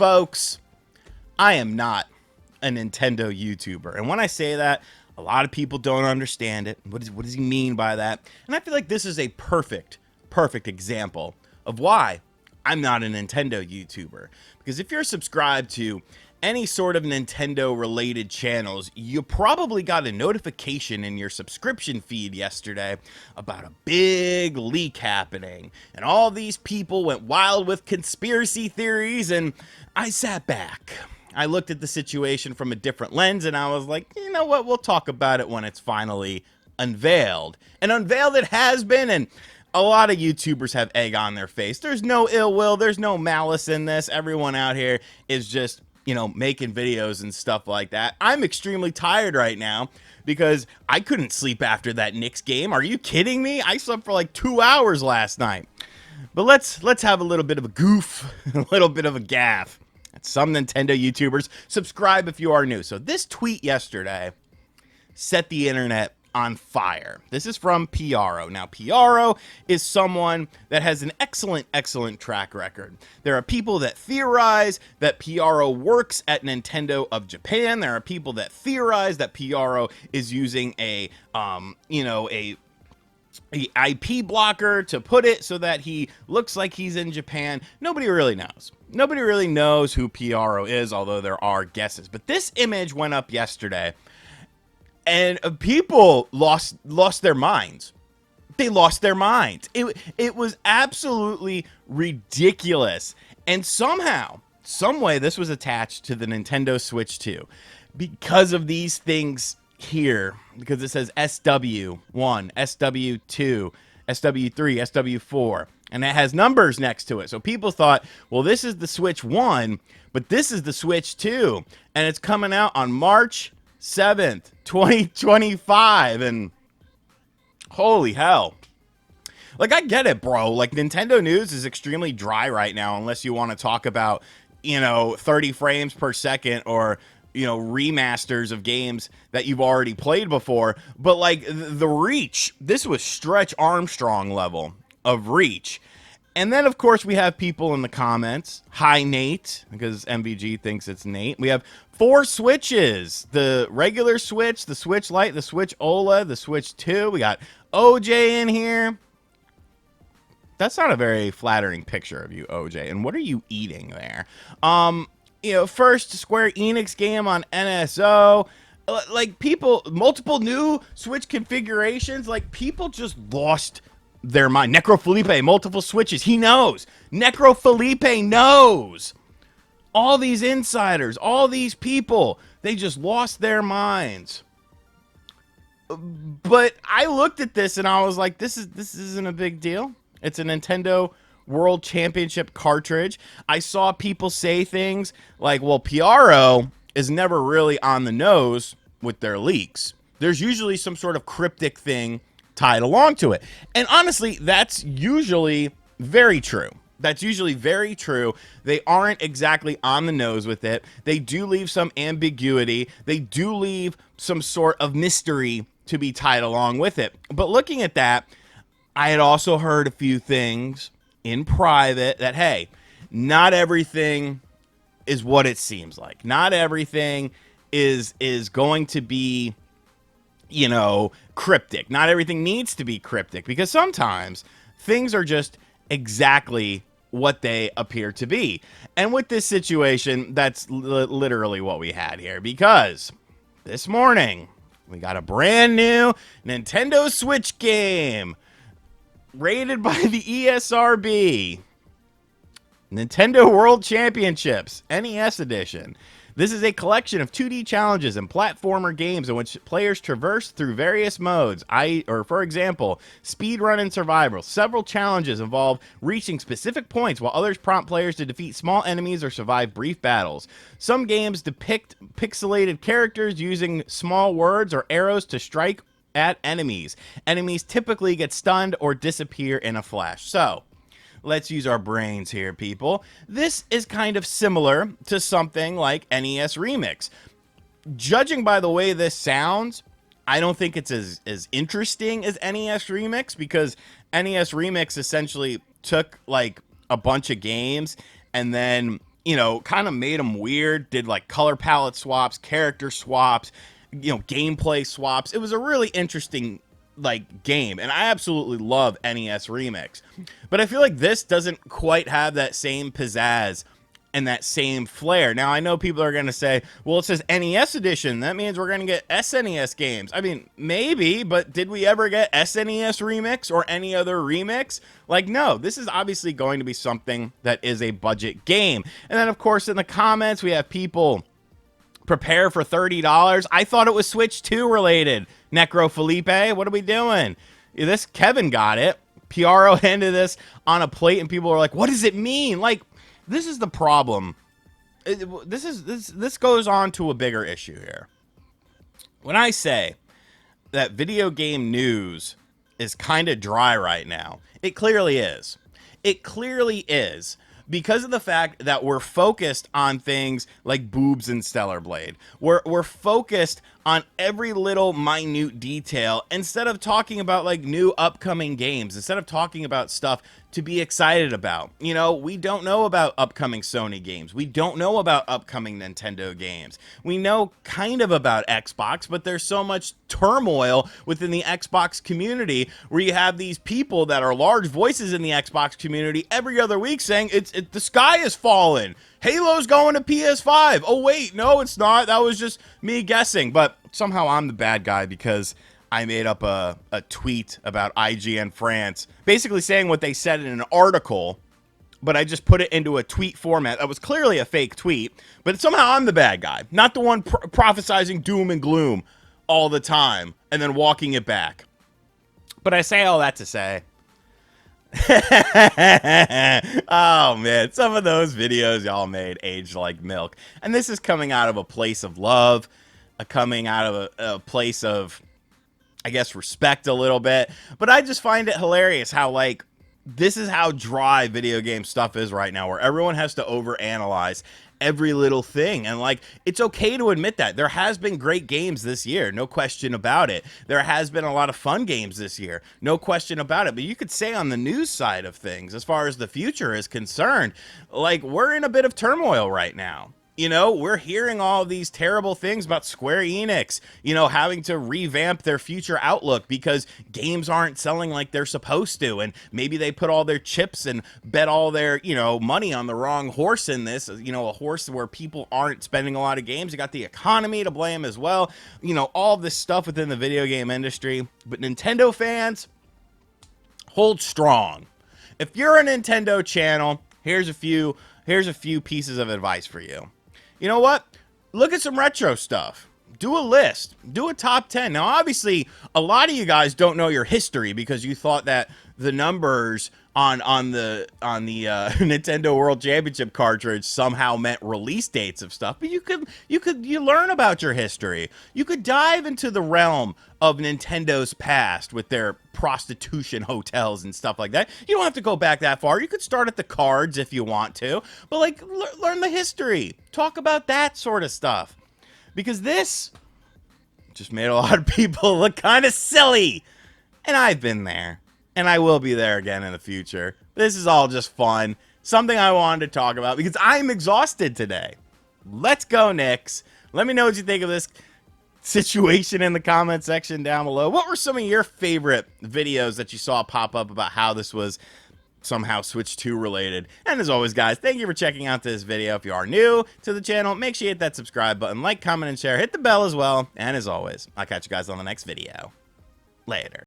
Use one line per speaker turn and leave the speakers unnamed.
Folks, I am not a Nintendo YouTuber. And when I say that, a lot of people don't understand it. What does he mean by that? And I feel like this is a perfect example of why I'm not a Nintendo YouTuber. Because if you're subscribed to any sort of Nintendo related channels, you probably got a notification in your subscription feed yesterday about a big leak happening. And all these people went wild with conspiracy theories, and I sat back. I looked at the situation from a different lens, and I was like, you know what, we'll talk about it when it's finally unveiled. And unveiled it has been, and a lot of YouTubers have egg on their face. There's no ill will, there's no malice in this. Everyone out here is just, you know, making videos and stuff like that. I'm extremely tired right now because I couldn't sleep after that Knicks game. Are you kidding me? I slept for like 2 hours last night. But let's have a little bit of a goof, a little bit of a gaffe. Some Nintendo YouTubers. Subscribe if you are new. So this tweet yesterday set the internet on fire. This is from PRO. Now, PRO is someone that has an excellent track record. There are people that theorize that PRO works at Nintendo of Japan. There are people that theorize that PRO is using a IP blocker to put it so that he looks like he's in Japan. Nobody really knows. Nobody really knows who PRO is, although there are guesses. But this image went up yesterday, and people lost their minds. They lost their minds. It was absolutely ridiculous. And somehow, some way, this was attached to the Nintendo Switch 2 because of these things here, because it says SW1, SW2, SW3, SW4, and it has numbers next to it. So people thought, well, this is the Switch 1, but this is the Switch 2, and it's coming out on March 7th, 2025, and holy hell. Like, I get it, bro. Like, Nintendo news is extremely dry right now, unless you want to talk about, 30 frames per second or remasters of games that you've already played before. But like the reach, this was Stretch Armstrong level of reach. And then of course we have people in the comments, hi Nate, because MVG thinks it's Nate. We have 4 switches, the regular Switch, the Switch Lite, the Switch OLED, the Switch 2. We got OJ in here. That's not a very flattering picture of you, OJ. And what are you eating there? First Square Enix game on NSO, like people, multiple new Switch configurations, like people just lost their mind. Necro Felipe, multiple Switches, he knows. Necro Felipe knows. All these insiders, all these people, they just lost their minds. But I looked at this and I was like, this isn't a big deal. It's a Nintendo World Championship cartridge. I saw people say things like, well, PRO is never really on the nose with their leaks. There's usually some sort of cryptic thing tied along to it. And honestly, that's usually very true. That's usually very true. They aren't exactly on the nose with it. They do leave some ambiguity. They do leave some sort of mystery to be tied along with it. But looking at that, I had also heard a few things in private that, hey, not everything is what it seems like. Not everything is going to be, cryptic. Not everything needs to be cryptic, because sometimes things are just exactly what they appear to be. And with this situation, that's literally what we had here, because this morning we got a brand new Nintendo Switch game rated by the ESRB, Nintendo World Championships, NES Edition. This is a collection of 2D challenges and platformer games in which players traverse through various modes. For example, speedrun and survival. Several challenges involve reaching specific points, while others prompt players to defeat small enemies or survive brief battles. Some games depict pixelated characters using small words or arrows to strike at enemies. Enemies typically get stunned or disappear in a flash. So, let's use our brains here, people. This is kind of similar to something like NES Remix. Judging by the way this sounds, I don't think it's as interesting as NES Remix, because NES Remix essentially took like a bunch of games and then you know, kind of made them weird, did like color palette swaps, character swaps, you know, gameplay swaps. It was a really interesting like game, and I absolutely love NES Remix. But I feel like this doesn't quite have that same pizzazz and that same flair. Now, I know people are going to say, well, it says NES edition. That means we're going to get SNES games. I mean, maybe, but did we ever get SNES Remix or any other remix? Like, no, this is obviously going to be something that is a budget game. And then, of course, in the comments, we have people prepare for $30. I thought it was Switch 2 related. Necro Felipe, what are we doing? This Kevin got it. PRO handed this on a plate, and people are like, what does it mean? Like, this is the problem. This goes on to a bigger issue here. When I say that video game news is kind of dry right now, it clearly is. It clearly is. Because of the fact that we're focused on things like boobs and Stellar Blade. We're focused on every little minute detail instead of talking about like new upcoming games, instead of talking about stuff to be excited about. You know, we don't know about upcoming Sony games. We don't know about upcoming Nintendo games. We know kind of about Xbox, but there's so much turmoil within the Xbox community where you have these people that are large voices in the Xbox community every other week saying the sky is falling. Halo's going to PS5. Oh, wait, no, it's not. That was just me guessing. But somehow I'm the bad guy because I made up a tweet about IGN France, basically saying what they said in an article, but I just put it into a tweet format. That was clearly a fake tweet, but somehow I'm the bad guy, not the one prophesizing doom and gloom all the time and then walking it back. But I say all that to say, oh man, some of those videos y'all made aged like milk. And this is coming out of a place of love, coming out of a place of, I guess, respect a little bit. But I just find it hilarious how, like, this is how dry video game stuff is right now, where everyone has to overanalyze every little thing. And like, it's okay to admit that there has been great games this year, no question about it. There has been a lot of fun games this year, no question about it. But you could say on the news side of things, as far as the future is concerned, like, we're in a bit of turmoil right now. You know, we're hearing all these terrible things about Square Enix, you know, having to revamp their future outlook because games aren't selling like they're supposed to. And maybe they put all their chips and bet all their, you know, money on the wrong horse in this, you know, a horse where people aren't spending a lot of games. You got the economy to blame as well. You know, all this stuff within the video game industry. But Nintendo fans, hold strong. If you're a Nintendo channel, here's a few pieces of advice for you. You know what? Look at some retro stuff. Do a list. Do a top 10. Now, obviously, a lot of you guys don't know your history because you thought that the numbers on the Nintendo World Championship cartridge somehow meant release dates of stuff. But you learn about your history. You could dive into the realm of Nintendo's past with their prostitution hotels and stuff like that. You don't have to go back that far. You could start at the cards if you want to, but like learn the history. Talk about that sort of stuff. Because this just made a lot of people look kind of silly. And I've been there. And I will be there again in the future. This is all just fun. Something I wanted to talk about because I'm exhausted today. Let's go, Knicks. Let me know what you think of this situation in the comment section down below. What were some of your favorite videos that you saw pop up about how this was somehow Switch 2 related? And as always, guys, thank you for checking out this video. If you are new to the channel, make sure you hit that subscribe button, like, comment, and share. Hit the bell as well. And as always, I'll catch you guys on the next video. Later.